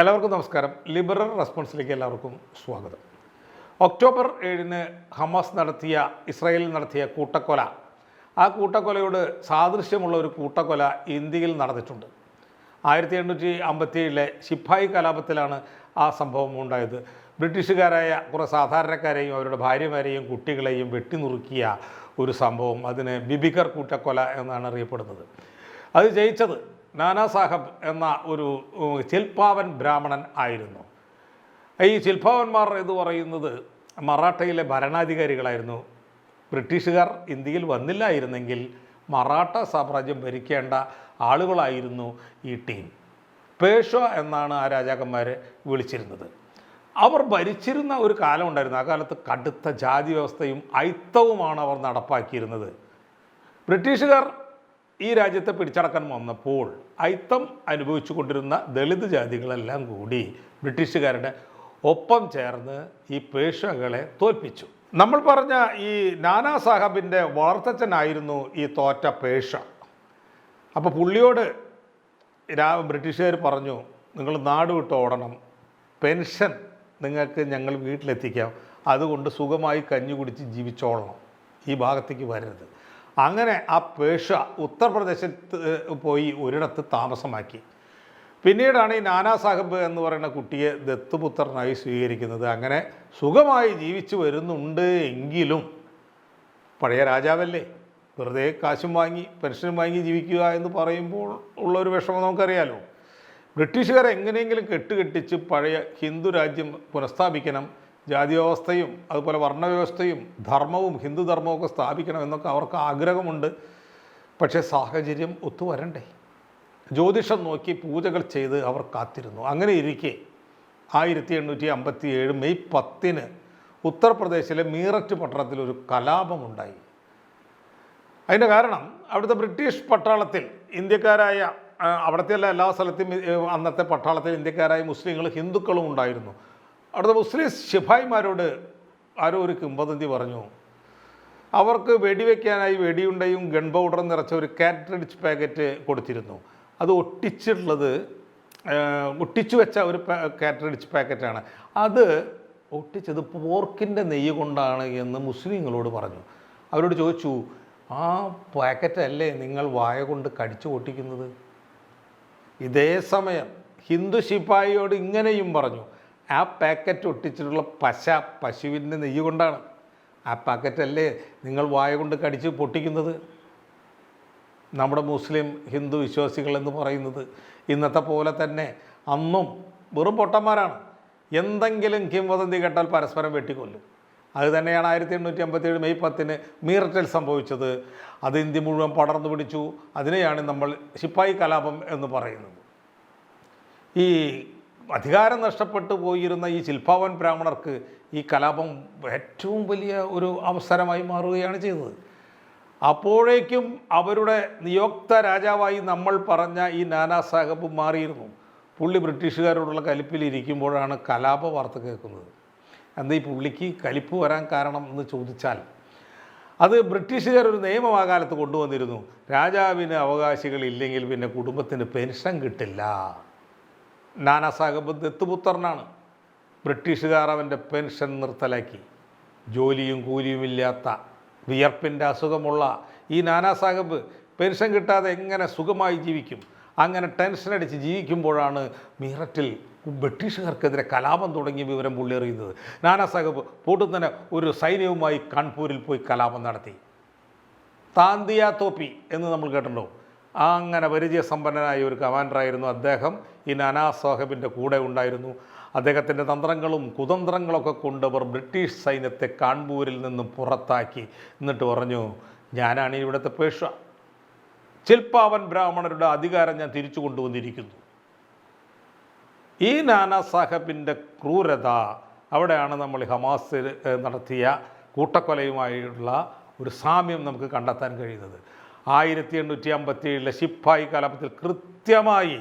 എല്ലാവർക്കും നമസ്കാരം. ലിബറൽ റെസ്പോൺസിലേക്ക് എല്ലാവർക്കും സ്വാഗതം. ഒക്ടോബർ 7-ന് ഹമാസ് ഇസ്രായേലിൽ നടത്തിയ കൂട്ടക്കൊല, ആ കൂട്ടക്കൊലയോട് സാദൃശ്യമുള്ള ഒരു കൂട്ടക്കൊല ഇന്ത്യയിൽ നടന്നിട്ടുണ്ട്. 1857 ശിപ്പായി കലാപത്തിലാണ് ആ സംഭവം ഉണ്ടായത്. ബ്രിട്ടീഷുകാരായ കുറേ സാധാരണക്കാരെയും അവരുടെ ഭാര്യമാരെയും കുട്ടികളെയും വെട്ടിനുറുക്കിയ ഒരു സംഭവം. അതിന് ബിബികർ കൂട്ടക്കൊല എന്നാണ് അറിയപ്പെടുന്നത്. അത് ജയിച്ചത് നാനാ സാഹബ് എന്ന ഒരു ചിൽപ്പാവൻ ബ്രാഹ്മണൻ ആയിരുന്നു. ഈ ചിൽപ്പാവന്മാർ എന്ന് പറയുന്നത് മറാഠയിലെ ഭരണാധികാരികളായിരുന്നു. ബ്രിട്ടീഷുകാർ ഇന്ത്യയിൽ വന്നില്ലായിരുന്നെങ്കിൽ മറാഠ സാമ്രാജ്യം ഭരിക്കേണ്ട ആളുകളായിരുന്നു ഈ ടീം. പേഷ്വ എന്നാണ് ആ രാജാക്കന്മാരെ വിളിച്ചിരുന്നത്. അവർ ഭരിച്ചിരുന്ന ഒരു കാലം ഉണ്ടായിരുന്നു. ആ കാലത്ത് കടുത്ത ജാതി വ്യവസ്ഥയും ഐത്തവുമാണ് അവർ നടപ്പാക്കിയിരുന്നത്. ബ്രിട്ടീഷുകാർ ഈ രാജ്യത്തെ പിടിച്ചടക്കാൻ വന്നപ്പോൾ ഐത്തം അനുഭവിച്ചു കൊണ്ടിരുന്ന ദളിത് ജാതികളെല്ലാം കൂടി ബ്രിട്ടീഷുകാരുടെ ഒപ്പം ചേർന്ന് ഈ പേഷ്വകളെ തോൽപ്പിച്ചു. നമ്മൾ പറഞ്ഞ ഈ നാനാ സാഹബിൻ്റെ വളർത്തച്ഛനായിരുന്നു ഈ തോറ്റ പേഷ്വ. അപ്പോൾ പുള്ളിയോട് ബ്രിട്ടീഷുകാർ പറഞ്ഞു, നിങ്ങൾ നാട് വിട്ട് ഓടണം, പെൻഷൻ നിങ്ങൾക്ക് ഞങ്ങൾ വീട്ടിലെത്തിക്കാം, അതുകൊണ്ട് സുഖമായി കഞ്ഞി കുടിച്ച് ജീവിച്ചോളണം, ഈ ഭാഗത്തേക്ക് വരരുത്. അങ്ങനെ ആ പേഷ്വ ഉത്തർപ്രദേശത്ത് പോയി ഒരിടത്ത് താമസമാക്കി. പിന്നീടാണ് ഈ നാനാ സാഹബ് എന്ന് പറയുന്ന കുട്ടിയെ ദത്തുപുത്രനായി സ്വീകരിക്കുന്നത്. അങ്ങനെ സുഖമായി ജീവിച്ചു വരുന്നുണ്ട്. എങ്കിലും പഴയ രാജാവല്ലേ, വെറുതെ കാശും വാങ്ങി പെൻഷനും വാങ്ങി ജീവിക്കുക എന്ന് പറയുമ്പോൾ ഉള്ളൊരു വിഷമം നമുക്കറിയാലോ. ബ്രിട്ടീഷുകാരെ എങ്ങനെയെങ്കിലും കെട്ടുകെട്ടിച്ച് പഴയ ഹിന്ദു രാജ്യം പുനഃസ്ഥാപിക്കണം, ജാതി വ്യവസ്ഥയും അതുപോലെ വർണ്ണവ്യവസ്ഥയും ധർമ്മവും ഹിന്ദുധർമ്മവും ഒക്കെ സ്ഥാപിക്കണമെന്നൊക്കെ അവർക്ക് ആഗ്രഹമുണ്ട്. പക്ഷേ സാഹചര്യം ഒത്തുവരണ്ടേ. ജ്യോതിഷം നോക്കി പൂജകൾ ചെയ്ത് അവർ കാത്തിരുന്നു. അങ്ങനെ ഇരിക്കെ 1857 മെയ് 10-ന് ഉത്തർപ്രദേശിലെ മീററ്റ് പട്ടണത്തിൽ ഒരു കലാപമുണ്ടായി. അതിൻ്റെ കാരണം അവിടുത്തെ ബ്രിട്ടീഷ് പട്ടാളത്തിൽ ഇന്ത്യക്കാരായ, അവിടുത്തെ എല്ലാ സ്ഥലത്തും അന്നത്തെ പട്ടാളത്തിൽ ഇന്ത്യക്കാരായ മുസ്ലിങ്ങൾ ഹിന്ദുക്കളും ഉണ്ടായിരുന്നു. അവിടുത്തെ മുസ്ലിം ശിപായിമാരോട് ആരോ ഒരു കിംവദന്തി പറഞ്ഞു. അവർക്ക് വെടിവെക്കാനായി വെടിയുണ്ടയും ഗൺ പൗഡറും നിറച്ച ഒരു കാറ്റ്രിഡ്ജ് പാക്കറ്റ് കൊടുത്തിരുന്നു. അത് ഒട്ടിച്ചു വെച്ച ഒരു കാറ്റ്രിഡ്ജ് പാക്കറ്റാണ്. അത് ഒട്ടിച്ചത് പോർക്കിൻ്റെ നെയ്യ് കൊണ്ടാണ് എന്ന് മുസ്ലിങ്ങളോട് പറഞ്ഞു. അവരോട് ചോദിച്ചു, ആ പാക്കറ്റല്ലേ നിങ്ങൾ വായ കൊണ്ട് കടിച്ചു പൊട്ടിക്കുന്നത്? ഇതേ സമയം ഹിന്ദു ശിപായിയോട് ഇങ്ങനെയും പറഞ്ഞു, ആ പാക്കറ്റ് ഒട്ടിച്ചിട്ടുള്ള പശുവിൻ്റെ നെയ്യ് കൊണ്ടാണ്. ആ പാക്കറ്റല്ലേ നിങ്ങൾ വായ കൊണ്ട് കടിച്ച് പൊട്ടിക്കുന്നത്? നമ്മുടെ മുസ്ലിം ഹിന്ദു വിശ്വാസികൾ എന്ന് പറയുന്നത് ഇന്നത്തെ പോലെ തന്നെ അന്നും വെറും പൊട്ടന്മാരാണ്. എന്തെങ്കിലും കിംവദന്തി കേട്ടാൽ പരസ്പരം വെട്ടിക്കൊല്ലും. അത് തന്നെയാണ് 1857 മെയ് 10-ന് മീററ്റിൽ സംഭവിച്ചത്. അത് ഇന്ത്യ മുഴുവൻ പടർന്നു പിടിച്ചു. അതിനെയാണ് നമ്മൾ ശിപ്പായി കലാപം എന്ന് പറയുന്നത്. ഈ അധികാരം നഷ്ടപ്പെട്ടു പോയിരുന്ന ഈ ചിൽപ്പാവൻ ബ്രാഹ്മണർക്ക് ഈ കലാപം ഏറ്റവും വലിയ ഒരു അവസരമായി മാറുകയാണ് ചെയ്തത്. അപ്പോഴേക്കും അവരുടെ നിയോക്ത രാജാവായി നമ്മൾ പറഞ്ഞ ഈ നാനാ സാഹബ് മാറിയിരുന്നു. പുള്ളി ബ്രിട്ടീഷുകാരോടുള്ള കലിപ്പിലിരിക്കുമ്പോഴാണ് കലാപ വാർത്ത കേൾക്കുന്നത്. എന്താ ഈ പുള്ളിക്ക് കലിപ്പ് വരാൻ കാരണം എന്ന് ചോദിച്ചാൽ, അത് ബ്രിട്ടീഷുകാർ ഒരു നിയമം ആ കാലത്ത് കൊണ്ടുവന്നിരുന്നു. രാജാവിന് അവകാശികളില്ലെങ്കിൽ പിന്നെ കുടുംബത്തിന് പെൻഷൻ കിട്ടില്ല. നാനാ സാഹബ് ദത്തുപുത്രനാണ്. ബ്രിട്ടീഷുകാർ അവൻ്റെ പെൻഷൻ നിർത്തലാക്കി. ജോലിയും കൂലിയുമില്ലാത്ത വിയർപ്പിൻ്റെ അസുഖമുള്ള ഈ നാനാ സാഹബ് പെൻഷൻ കിട്ടാതെ എങ്ങനെ സുഖമായി ജീവിക്കും? അങ്ങനെ ടെൻഷൻ അടിച്ച് ജീവിക്കുമ്പോഴാണ് മീററ്റിൽ ബ്രിട്ടീഷുകാർക്കെതിരെ കലാപം തുടങ്ങിയ വിവരം പുള്ളി അറിയുന്നത്. നാനാ സാഹബ് പൊടുന്നനെ ഒരു സൈന്യവുമായി കാൺപൂരിൽ പോയി കലാപം നടത്തി. താന്തിയ തോപ്പി എന്ന് നമ്മൾ കേട്ടിട്ടുണ്ടോ? അങ്ങനെ പരിചയസമ്പന്നനായ ഒരു കമാൻഡറായിരുന്നു അദ്ദേഹം. ഈ നാനാ സാഹബിൻ്റെ കൂടെ ഉണ്ടായിരുന്നു. അദ്ദേഹത്തിൻ്റെ തന്ത്രങ്ങളും കുതന്ത്രങ്ങളൊക്കെ കൊണ്ടവർ ബ്രിട്ടീഷ് സൈന്യത്തെ കാൺപൂരിൽ നിന്നും പുറത്താക്കി. എന്നിട്ട് പറഞ്ഞു, ഞാനാണ് ഇവിടുത്തെ പേഷ്വ, ചിൽപ്പാവൻ ബ്രാഹ്മണരുടെ അധികാരം ഞാൻ തിരിച്ചു കൊണ്ടുവന്നിരിക്കുന്നു. ഈ നാനാ സാഹബിൻ്റെ ക്രൂരത അവിടെയാണ് നമ്മൾ ഹമാസ് നടത്തിയ കൂട്ടക്കൊലയുമായുള്ള ഒരു സാമ്യം നമുക്ക് കണ്ടെത്താൻ കഴിയുന്നത്. 1857 ശിപ്പായി കലാപത്തിൽ കൃത്യമായി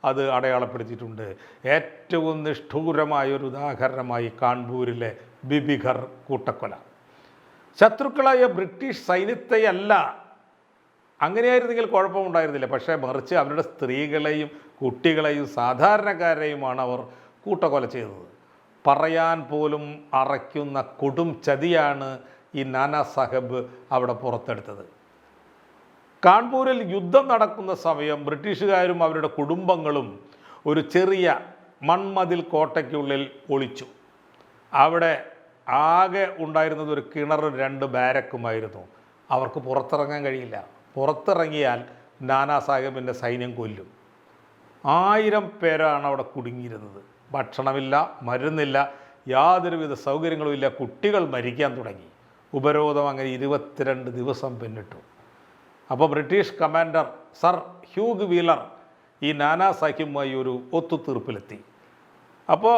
അത് അടയാളപ്പെടുത്തിയിട്ടുണ്ട്. ഏറ്റവും നിഷ്ഠൂരമായ ഒരു ഉദാഹരണമായി കാൺപൂരിലെ ബിബികർ കൂട്ടക്കൊല. ശത്രുക്കളായ ബ്രിട്ടീഷ് സൈന്യത്തെയല്ല അങ്ങനെയായിരുന്നെങ്കിൽ കുഴപ്പമുണ്ടായിരുന്നില്ല. പക്ഷേ മറിച്ച് അവരുടെ സ്ത്രീകളെയും കുട്ടികളെയും സാധാരണക്കാരെയുമാണ് അവർ കൂട്ടക്കൊല ചെയ്തത്. പറയാൻ പോലും അറയ്ക്കുന്ന കൊടും ചതിയാണ് ഈ നാനാ സാഹബ് അവിടെ പുറത്തെടുത്തത്. കാൺപൂരിൽ യുദ്ധം നടക്കുന്ന സമയം ബ്രിട്ടീഷുകാരും അവരുടെ കുടുംബങ്ങളും ഒരു ചെറിയ മൺമതിൽ കോട്ടയ്ക്കുള്ളിൽ ഒളിച്ചു. അവിടെ ആകെ ഉണ്ടായിരുന്നത് ഒരു കിണറും 2 ബാരക്കുമായിരുന്നു. അവർക്ക് പുറത്തിറങ്ങാൻ കഴിയില്ല. പുറത്തിറങ്ങിയാൽ നാനാ സാഹേബിൻ്റെ സൈന്യം കൊല്ലും. 1000 പേരാണ് അവിടെ കുടുങ്ങിയിരുന്നത്. ഭക്ഷണമില്ല, മരുന്നില്ല, യാതൊരുവിധ സൗകര്യങ്ങളുമില്ല. കുട്ടികൾ മരിക്കാൻ തുടങ്ങി. ഉപരോധം അങ്ങനെ 22 ദിവസം പിന്നിട്ടു. അപ്പോൾ ബ്രിട്ടീഷ് കമാൻഡർ സർ ഹ്യൂഗ് വീലർ ഈ നാനാ സാഹിബുമായി ഒരു ഒത്തുതീർപ്പിലെത്തി. അപ്പോൾ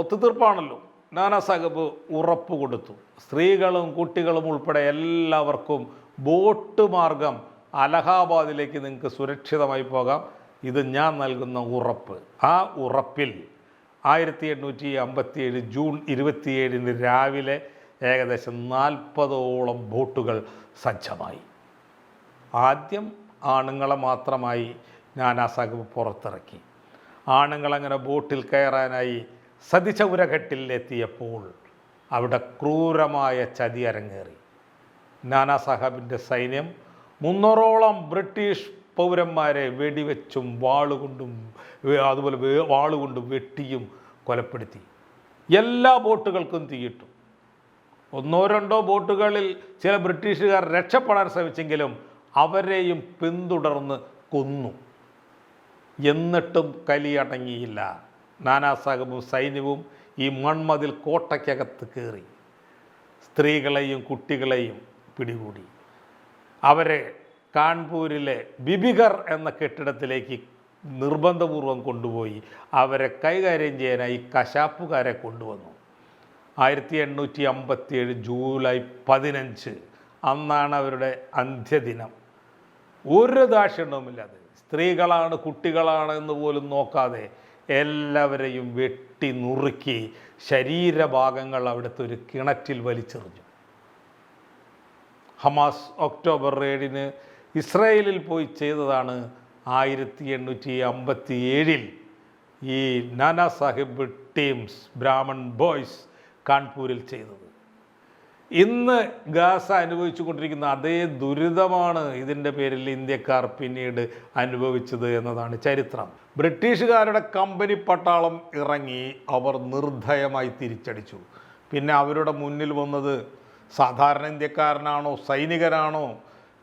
ഒത്തുതീർപ്പാണല്ലോ. നാനാ സാഹിബ് ഉറപ്പ് കൊടുത്തു, സ്ത്രീകളും കുട്ടികളും ഉൾപ്പെടെ എല്ലാവർക്കും ബോട്ട് മാർഗം അലഹാബാദിലേക്ക് നിങ്ങൾക്ക് സുരക്ഷിതമായി പോകാം, ഇത് ഞാൻ നൽകുന്ന ഉറപ്പ്. ആ ഉറപ്പിൽ 1857 ജൂൺ 27 രാവിലെ ഏകദേശം 40ഓളം ബോട്ടുകൾ സജ്ജമായി. ആദ്യം ആണുങ്ങളെ മാത്രമായി നാനാ സാഹിബ് പുറത്തിറക്കി. ആണുങ്ങളങ്ങനെ ബോട്ടിൽ കയറാനായി സതിചൗരഘട്ടിലെത്തിയപ്പോൾ അവിടെ ക്രൂരമായ ചതി അരങ്ങേറി. നാനാ സാഹബിൻ്റെ സൈന്യം 300ഓളം ബ്രിട്ടീഷ് പൗരന്മാരെ വെടിവെച്ചും വാളുകൊണ്ടും അതുപോലെ വാളുകൊണ്ടും വെട്ടിയും കൊലപ്പെടുത്തി. എല്ലാ ബോട്ടുകൾക്കും തീയിട്ടു. 1-2 ബോട്ടുകളിൽ ചില ബ്രിട്ടീഷുകാർ രക്ഷപ്പെടാൻ ശ്രമിച്ചെങ്കിലും അവരെയും പിന്തുടർന്ന് കൊന്നു. എന്നിട്ടും കലിയടങ്ങിയില്ല. നാനാ സാഹിബും സൈന്യവും ഈ മൺമതിൽ കോട്ടയ്ക്കകത്ത് കയറി. സ്ത്രീകളെയും കുട്ടികളെയും പിടികൂടി. അവരെ കാൺപൂരിലെ ബിബിഗർ എന്ന കെട്ടിടത്തിലേക്ക് നിർബന്ധപൂർവം കൊണ്ടുപോയി അവരെ കൈകാര്യം ചെയ്യാനായി കശാപ്പുകാരെ കൊണ്ടുവന്നു. 1857 ജൂലൈ 15 അന്നാണ് അവരുടെ അന്ത്യദിനം. ഒരു ദാക്ഷിണ്യവുമില്ലാതെ സ്ത്രീകളാണ് കുട്ടികളാണ് എന്ന് പോലും നോക്കാതെ എല്ലാവരെയും വെട്ടി നുറുക്കി ശരീരഭാഗങ്ങൾ അവിടുത്തെ ഒരു കിണറ്റിൽ വലിച്ചെറിഞ്ഞു. ഹമാസ് ഒക്ടോബർ 7 ഇസ്രായേലിൽ പോയി ചെയ്തതാണ് 1857 ഈ നാനാ സാഹിബ് ടീംസ് ബ്രാഹ്മൺ ബോയ്സ് കാൺപൂരിൽ ചെയ്തത്. ഇന്ന് ഗാസ അനുഭവിച്ചു കൊണ്ടിരിക്കുന്ന അതേ ദുരിതമാണ് ഇതിൻ്റെ പേരിൽ ഇന്ത്യക്കാർ പിന്നീട് അനുഭവിച്ചത് എന്നതാണ് ചരിത്രം. ബ്രിട്ടീഷുകാരുടെ കമ്പനി പട്ടാളം ഇറങ്ങി അവർ നിർദ്ധയമായി തിരിച്ചടിച്ചു. പിന്നെ അവരുടെ മുന്നിൽ വന്നത് സാധാരണ ഇന്ത്യക്കാരനാണോ സൈനികനാണോ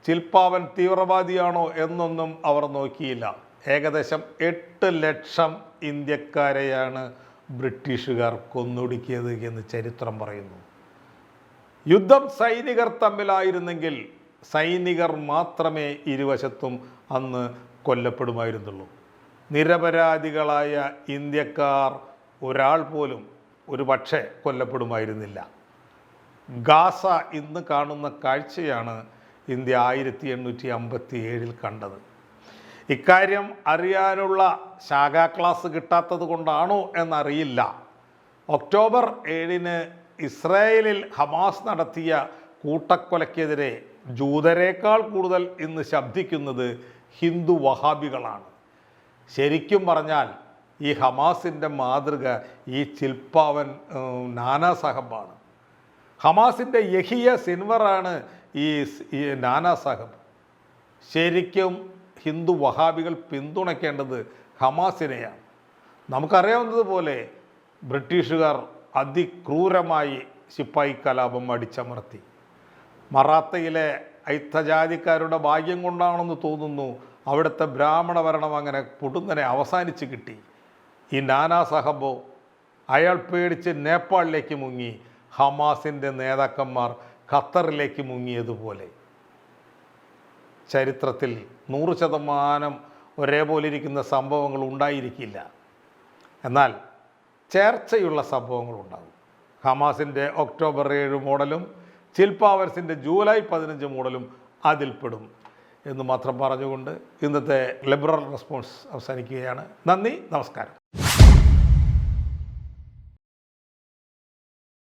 ചിൽപ്പാവൻ തീവ്രവാദിയാണോ എന്നൊന്നും അവർ നോക്കിയില്ല. ഏകദേശം 8 ലക്ഷം ഇന്ത്യക്കാരെയാണ് ബ്രിട്ടീഷുകാർ കൊന്നൊടുക്കിയത് എന്ന് ചരിത്രം പറയുന്നു. യുദ്ധം സൈനികർ തമ്മിലായിരുന്നെങ്കിൽ സൈനികർ മാത്രമേ ഇരുവശത്തും അന്ന് കൊല്ലപ്പെടുമായിരുന്നുള്ളൂ. നിരപരാധികളായ ഇന്ത്യക്കാർ ഒരാൾ പോലും ഒരു പക്ഷേ കൊല്ലപ്പെടുമായിരുന്നില്ല. ഗാസ ഇന്ന് കാണുന്ന കാഴ്ചയാണ് ഇന്ത്യ 1857 കണ്ടത്. ഇക്കാര്യം അറിയാനുള്ള ശാഖാ ക്ലാസ് കിട്ടാത്തത് കൊണ്ടാണോ എന്നറിയില്ല. ഒക്ടോബർ 7 ഇസ്രായേലിൽ ഹമാസ് നടത്തിയ കൂട്ടക്കൊലയ്ക്കെതിരെ ജൂതരേക്കാൾ കൂടുതൽ ഇന്ന് ശബ്ദിക്കുന്നത് ഹിന്ദു വഹാബികളാണ്. ശരിക്കും പറഞ്ഞാൽ ഈ ഹമാസിൻ്റെ മാതൃക ഈ ചിൽപ്പാവൻ നാനാ സാഹബാണ്. ഹമാസിൻ്റെ യഹിയ സിൻവറാണ് ഈ നാനാ സാഹബ്. ശരിക്കും ഹിന്ദു വഹാബികൾ പിന്തുണയ്ക്കേണ്ടത് ഹമാസിനെയാണ്. നമുക്കറിയാവുന്നതുപോലെ ബ്രിട്ടീഷുകാർ അതിക്രൂരമായി ശിപ്പായി കലാപം അടിച്ചമർത്തി. മറാത്തയിലെ ഐത്തജാതിക്കാരുടെ ഭാഗ്യം കൊണ്ടാണെന്ന് തോന്നുന്നു അവിടുത്തെ ബ്രാഹ്മണ ഭരണം അങ്ങനെ പൊടുന്നനെ അവസാനിച്ച് കിട്ടി. ഈ നാനാ സാഹബോ അയാൾ പേടിച്ച് നേപ്പാളിലേക്ക് മുങ്ങി. ഹമാസിൻ്റെ നേതാക്കന്മാർ ഖത്തറിലേക്ക് മുങ്ങിയതുപോലെ. ചരിത്രത്തിൽ 100% ഒരേപോലെ ഇരിക്കുന്ന സംഭവങ്ങൾ ഉണ്ടായിരിക്കില്ല. എന്നാൽ ചേർച്ചയുള്ള സംഭവങ്ങളുണ്ടാകും. ഹമാസിൻ്റെ ഒക്ടോബർ 7 മോഡലും ചിൽപ്പാവർസിൻ്റെ ജൂലൈ 15 മോഡലും അതിൽപ്പെടും എന്ന് മാത്രം പറഞ്ഞുകൊണ്ട് ഇന്നത്തെ ലിബറൽ റെസ്പോൺസ് അവസാനിക്കുകയാണ്. നന്ദി, നമസ്കാരം.